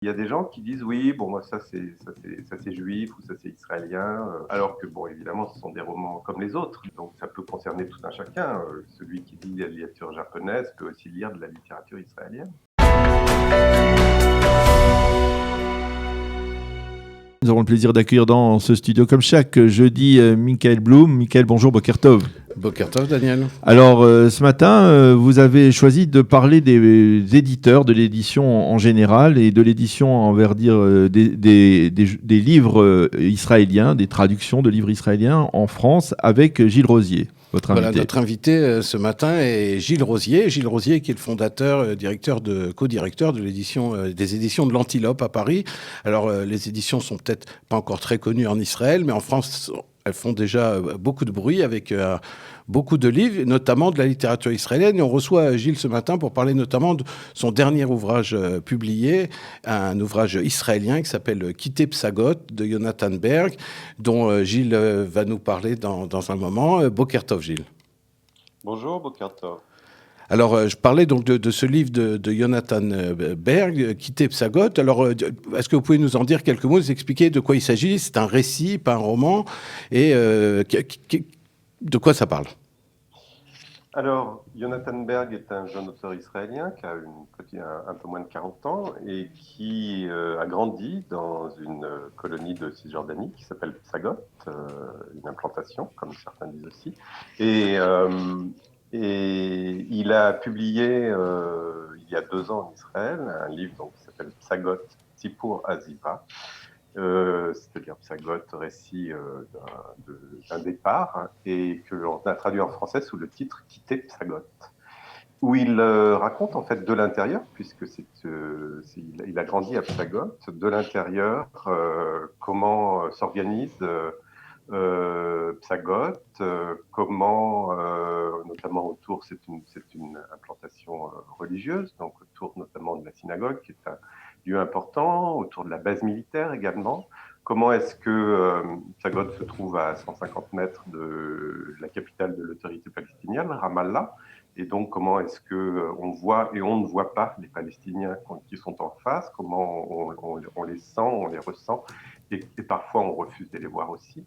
Il y a des gens qui disent oui, bon, moi, ça c'est juif ou ça c'est israélien, alors que bon, évidemment, ce sont des romans comme les autres, donc ça peut concerner tout un chacun. Celui qui lit de la littérature japonaise peut aussi lire de la littérature israélienne. Nous aurons le plaisir d'accueillir dans ce studio, comme chaque jeudi, Michael Blum. Michael, bonjour, Boker Tov. Boker Tov, Daniel. Alors, ce matin, vous avez choisi de parler des éditeurs, de l'édition en général et de l'édition, on va dire, des livres israéliens, des traductions de livres israéliens en France avec Gilles Rosier. Votre invité. Voilà, notre invité ce matin est Gilles Rosier. Gilles Rosier qui est le fondateur, co-directeur de l'édition, des éditions de l'Antilope à Paris. Alors, les éditions sont peut-être pas encore très connues en Israël, mais en France, elles font déjà beaucoup de bruit avec beaucoup de livres, notamment de la littérature israélienne. Et on reçoit Gilles ce matin pour parler notamment de son dernier ouvrage publié, un ouvrage israélien qui s'appelle Quitter Psagot de Jonathan Berg, dont Gilles va nous parler dans un moment. Boker Tov, Gilles. Bonjour, Boker Tov. Alors, je parlais donc de ce livre de Jonathan Berg, Quitter Psagot. Alors, est-ce que vous pouvez nous en dire quelques mots, nous expliquer de quoi il s'agit? C'est un récit, pas un roman. Et de quoi ça parle? Alors, Jonathan Berg est un jeune auteur israélien qui a un peu moins de 40 ans et qui a grandi dans une colonie de Cisjordanie qui s'appelle Psagot, une implantation, comme certains disent aussi. Et il a publié il y a 2 ans en Israël un livre donc, qui s'appelle Psagot, Tzipur Aziva. C'est-à-dire Psagot, récit d'un départ, hein, et que l'on a traduit en français sous le titre Quitter Psagot, où il raconte en fait de l'intérieur, puisque il a grandi à Psagot, de l'intérieur, comment s'organise Psagot, comment, notamment autour, c'est une implantation religieuse, donc autour notamment de la synagogue, qui est un lieu important, autour de la base militaire également. Comment est-ce que Psagot se trouve à 150 mètres de la capitale de l'autorité palestinienne, Ramallah, et donc comment est-ce qu'on voit et on ne voit pas les Palestiniens qui sont en face, comment on les sent, on les ressent, et parfois on refuse de les voir aussi.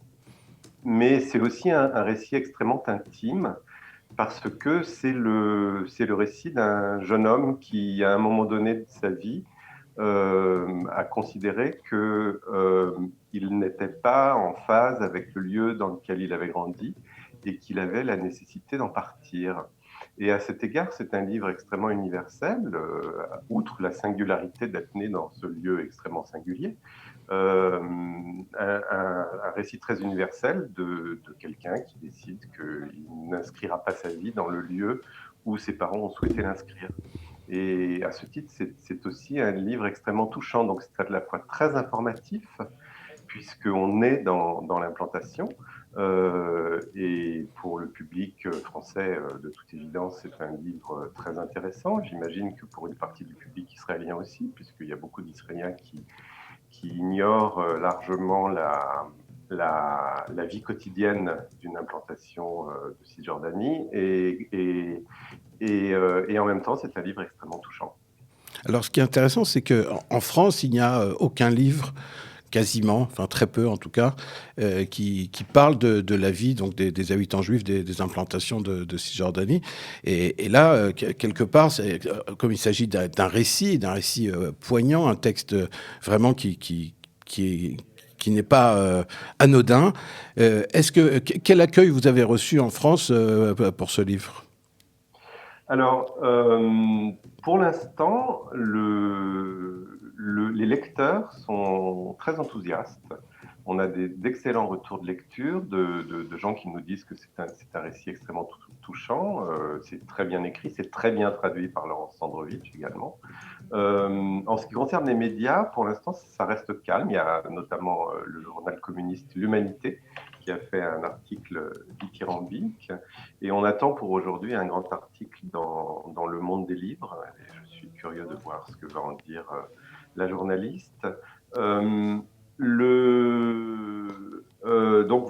Mais c'est aussi un récit extrêmement intime, parce que c'est le récit d'un jeune homme qui, à un moment donné de sa vie, a considéré qu'il n'était pas en phase avec le lieu dans lequel il avait grandi et qu'il avait la nécessité d'en partir. Et à cet égard, c'est un livre extrêmement universel, outre la singularité d'être né dans ce lieu extrêmement singulier. Un récit très universel de quelqu'un qui décide qu'il n'inscrira pas sa vie dans le lieu où ses parents ont souhaité l'inscrire. Et à ce titre, c'est aussi un livre extrêmement touchant. Donc c'est à la fois très informatif, puisqu'on est dans l'implantation, et pour le public français, de toute évidence, c'est un livre très intéressant. J'imagine que pour une partie du public israélien aussi, puisqu'il y a beaucoup d'Israéliens qui ignorent largement la vie quotidienne d'une implantation de Cisjordanie, et en même temps, c'est un livre extrêmement touchant. Alors, ce qui est intéressant, c'est qu'en France, il n'y a aucun livre, quasiment, enfin très peu en tout cas, qui parle de la vie donc des habitants juifs des implantations de Cisjordanie. Et là, quelque part, comme il s'agit d'un récit poignant, un texte vraiment qui n'est pas anodin. Quel accueil vous avez reçu en France pour ce livre? Alors, pour l'instant, les lecteurs sont très enthousiastes. On a d'excellents retours de lecture de gens qui nous disent que c'est un récit extrêmement touchant. C'est très bien écrit, c'est très bien traduit par Laurence Sandrovitch également. En ce qui concerne les médias, pour l'instant, ça reste calme. Il y a notamment le journal communiste L'Humanité qui a fait un article dithyrambique. Et on attend pour aujourd'hui un grand article dans Le Monde des Livres. Et je suis curieux de voir ce que va en dire la journaliste. Donc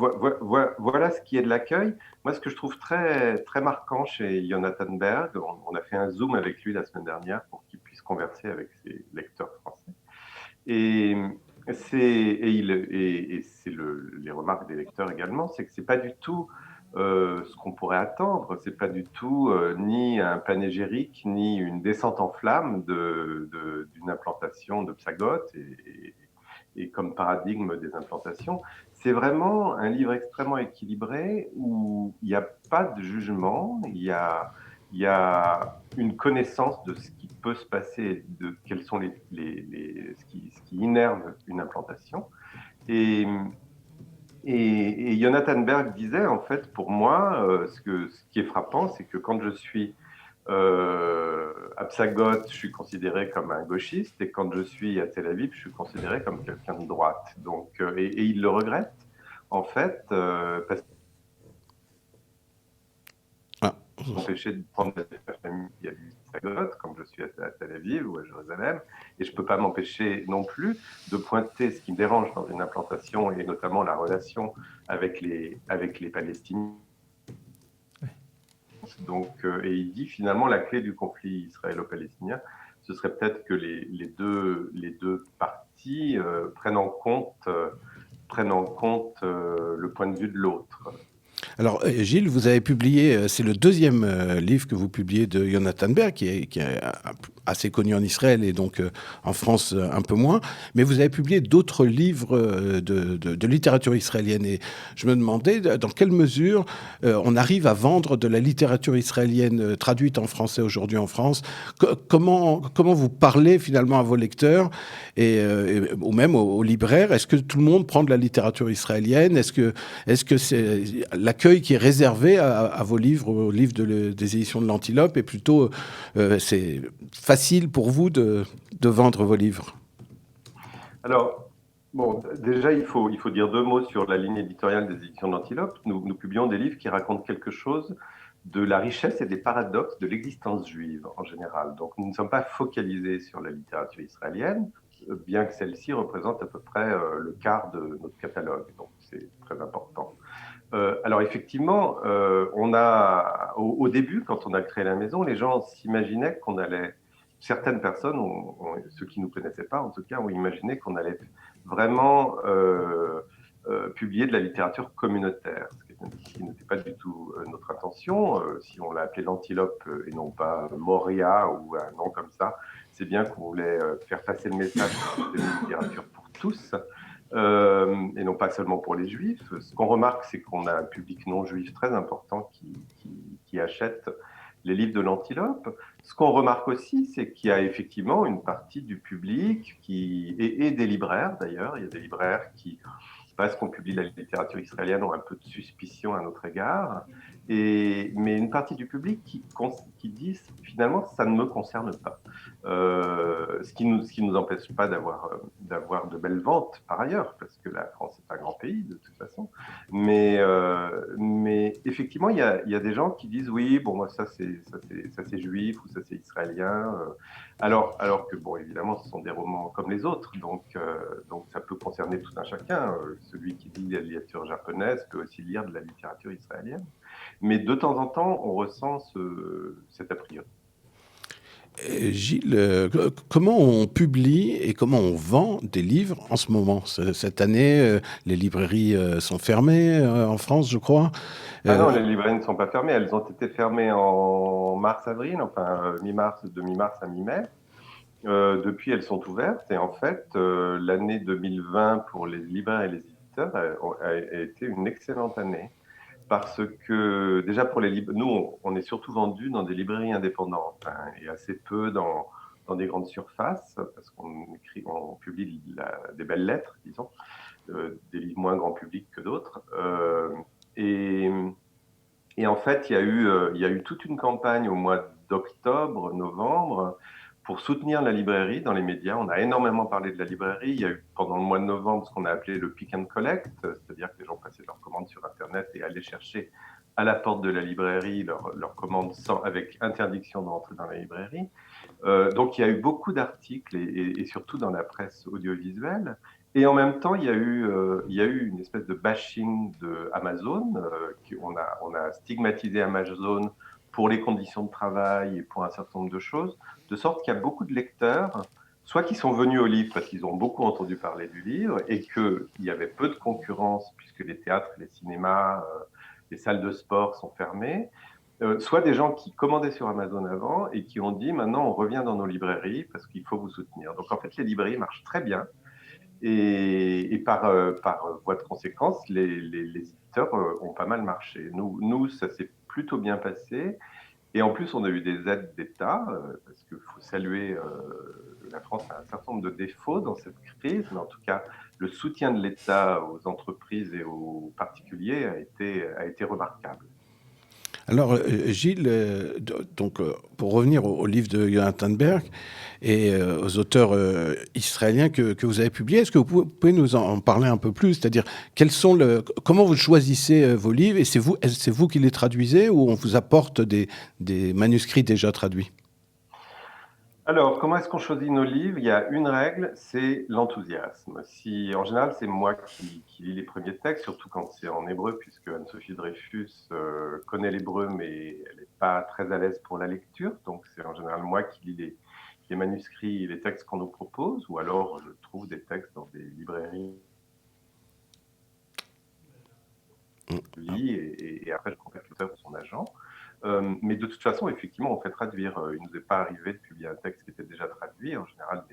voilà ce qui est de l'accueil. Moi, ce que je trouve très, très marquant chez Jonathan Berg, on a fait un Zoom avec lui la semaine dernière pour qu'il puisse converser avec ses lecteurs français. Et les remarques des lecteurs également, c'est que c'est pas du tout ce qu'on pourrait attendre. C'est pas du tout ni un panégyrique, ni une descente en flammes d'une implantation de Psagot et comme paradigme des implantations. C'est vraiment un livre extrêmement équilibré où il n'y a pas de jugement, il y a une connaissance de ce qui peut se passer, de quels sont ce qui innerve une implantation. Et, et Jonathan Berg disait, en fait, pour moi, ce qui est frappant, c'est que quand je suis à Psagot, je suis considéré comme un gauchiste, et quand je suis à Tel Aviv, je suis considéré comme quelqu'un de droite. Donc, et il le regrette, en fait, parce Ah. m'empêcher de prendre ma famille à Psagot, comme je suis à Tel Aviv ou à Jérusalem, et je ne peux pas m'empêcher non plus de pointer ce qui me dérange dans une implantation, et notamment la relation avec les Palestiniens. Donc, et il dit finalement la clé du conflit israélo-palestinien, ce serait peut-être que les deux parties prennent en compte le point de vue de l'autre. Alors, Gilles, vous avez publié, c'est le deuxième livre que vous publiez de Jonathan Berg, qui est assez connu en Israël et donc en France un peu moins. Mais vous avez publié d'autres livres de littérature israélienne. Et je me demandais dans quelle mesure on arrive à vendre de la littérature israélienne traduite en français aujourd'hui en France. Comment vous parlez finalement à vos lecteurs ou même aux libraires? Est-ce que tout le monde prend de la littérature israélienne? Est-ce que c'est l'accueil qui est réservé à vos livres, aux livres des éditions de l'Antilope, et plutôt c'est facile pour vous de vendre vos livres? Alors, bon, déjà, il faut dire deux mots sur la ligne éditoriale des éditions de l'Antilope. Nous publions des livres qui racontent quelque chose de la richesse et des paradoxes de l'existence juive en général. Donc, nous ne sommes pas focalisés sur la littérature israélienne, bien que celle-ci représente à peu près le quart de notre catalogue. Donc, c'est très important. Alors effectivement, au début, quand on a créé la maison, les gens s'imaginaient qu'on allait, certaines personnes, ceux qui ne nous connaissaient pas en tout cas, ont imaginé qu'on allait vraiment publier de la littérature communautaire, ce qui n'était pas du tout notre intention. Si on l'a appelé l'Antilope et non pas Moria ou un nom comme ça, c'est bien qu'on voulait faire passer le message de la littérature pour tous. Et non pas seulement pour les juifs. Ce qu'on remarque, c'est qu'on a un public non juif très important qui achète les livres de l'Antilope. Ce qu'on remarque aussi, c'est qu'il y a effectivement une partie du public et des libraires d'ailleurs. Il y a des libraires qui, parce qu'on publie la littérature israélienne, ont un peu de suspicion à notre égard. Mais une partie du public qui dit finalement ça ne me concerne pas. Ce qui nous empêche pas d'avoir de belles ventes par ailleurs, parce que la France est un grand pays de toute façon. Mais effectivement, il y a des gens qui disent oui, bon moi ça c'est juif ou ça c'est israélien. Alors que bon évidemment ce sont des romans comme les autres, donc ça peut concerner tout un chacun. Celui qui lit de la littérature japonaise peut aussi lire de la littérature israélienne. Mais de temps en temps, on ressent cet a priori. Gilles, comment on publie et comment on vend des livres en ce moment? Cette année, les librairies sont fermées en France, je crois. Ah non, les librairies ne sont pas fermées. Elles ont été fermées en mars-avril, enfin mi-mars, de mi-mars à mi-mai. Depuis, elles sont ouvertes. Et en fait, l'année 2020 pour les libraires et les éditeurs a été une excellente année. Parce que déjà pour les librairies, nous, on est surtout vendus dans des librairies indépendantes et assez peu dans des grandes surfaces, parce on publie des belles lettres, disons, des livres moins grand public que d'autres. Et en fait, il y a eu toute une campagne au mois d'octobre, novembre, pour soutenir la librairie dans les médias. On a énormément parlé de la librairie. Il y a eu pendant le mois de novembre ce qu'on a appelé le pick and collect, c'est-à-dire que les gens passaient leurs commandes sur Internet et allaient chercher à la porte de la librairie leurs commandes avec interdiction d'entrer dans la librairie. Donc il y a eu beaucoup d'articles et surtout dans la presse audiovisuelle. Et en même temps, il y a eu une espèce de bashing de Amazon. On a stigmatisé Amazon pour les conditions de travail et pour un certain nombre de choses, de sorte qu'il y a beaucoup de lecteurs soit qui sont venus au livre parce qu'ils ont beaucoup entendu parler du livre et qu'il y avait peu de concurrence puisque les théâtres, les cinémas, les salles de sport sont fermées, soit des gens qui commandaient sur Amazon avant et qui ont dit maintenant on revient dans nos librairies parce qu'il faut vous soutenir. Donc en fait les librairies marchent très bien et par voie de conséquence les éditeurs ont pas mal marché. Nous ça s'est plutôt bien passé. Et en plus, on a eu des aides d'État, parce qu'il faut saluer, la France a un certain nombre de défauts dans cette crise, mais en tout cas, le soutien de l'État aux entreprises et aux particuliers a été remarquable. Alors, Gilles, donc, pour revenir au livre de Jonathan Berg et aux auteurs israéliens que vous avez publiés, est-ce que vous pouvez nous en parler un peu plus? C'est-à-dire, comment vous choisissez vos livres et c'est vous qui les traduisez ou on vous apporte des manuscrits déjà traduits? Alors, comment est-ce qu'on choisit nos livres? Il y a une règle, c'est l'enthousiasme. En général, c'est moi qui lis les premiers textes, surtout quand c'est en hébreu, puisque Anne-Sophie Dreyfus connaît l'hébreu, mais elle n'est pas très à l'aise pour la lecture. Donc, c'est en général moi qui lis les manuscrits et les textes qu'on nous propose, ou alors je trouve des textes dans des librairies. Je lis et après, je contacte l'auteur ou son agent. Mais de toute façon, effectivement, on fait traduire. Il ne nous est pas arrivé de publier un texte qui était déjà traduit. En général,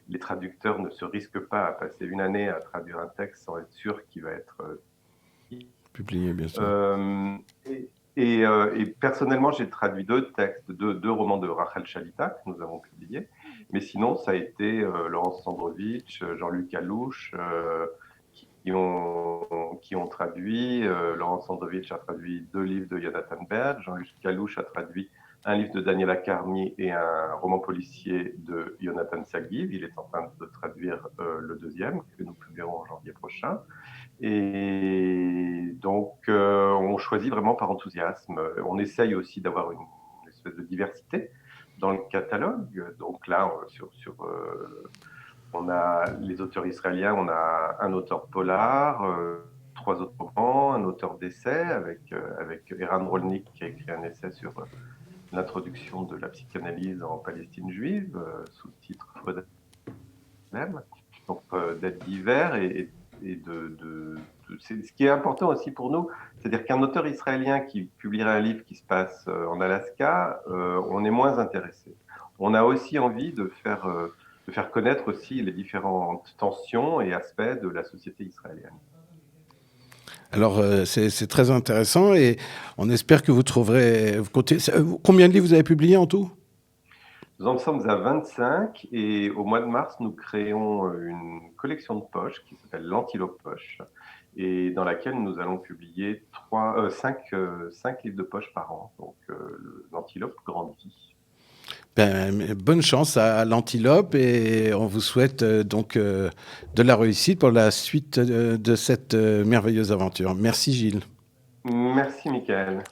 les traducteurs ne se risquent pas à passer une année à traduire un texte sans être sûr qu'il va être publié, bien sûr. Et personnellement, j'ai traduit deux romans de Rachel Shalita que nous avons publiés. Mais sinon, ça a été Laurence Sandrovitch, Jean-Luc Alouche, qui ont traduit. Laurence Sandrovitch a traduit 2 livres de Jonathan Berg. Jean-Luc Alouche a traduit un livre de Daniela Carmi et un roman policier de Jonathan Sagiv. Il est en train de traduire le 2e, que nous publierons en janvier prochain. Et donc, on choisit vraiment par enthousiasme. On essaye aussi d'avoir une espèce de diversité dans le catalogue. Donc là, on a les auteurs israéliens, on a un auteur polar, 3 autres romans, un auteur d'essai avec Eran Rolnik qui a écrit un essai sur l'introduction de la psychanalyse en Palestine juive, sous le titre Freudem, donc d'être divers ce qui est important aussi pour nous, c'est-à-dire qu'un auteur israélien qui publierait un livre qui se passe en Alaska, on est moins intéressé. On a aussi envie de faire connaître aussi les différentes tensions et aspects de la société israélienne. Alors, c'est très intéressant et on espère que vous trouverez... Combien de livres vous avez publiés en tout? Nous en sommes à 25 et au mois de mars, nous créons une collection de poches qui s'appelle l'Antilope Poche et dans laquelle nous allons publier 5 livres de poche par an. Donc, l'Antilope grandit. Bonne chance à l'Antilope et on vous souhaite donc de la réussite pour la suite de cette merveilleuse aventure. Merci Gilles. Merci Michael.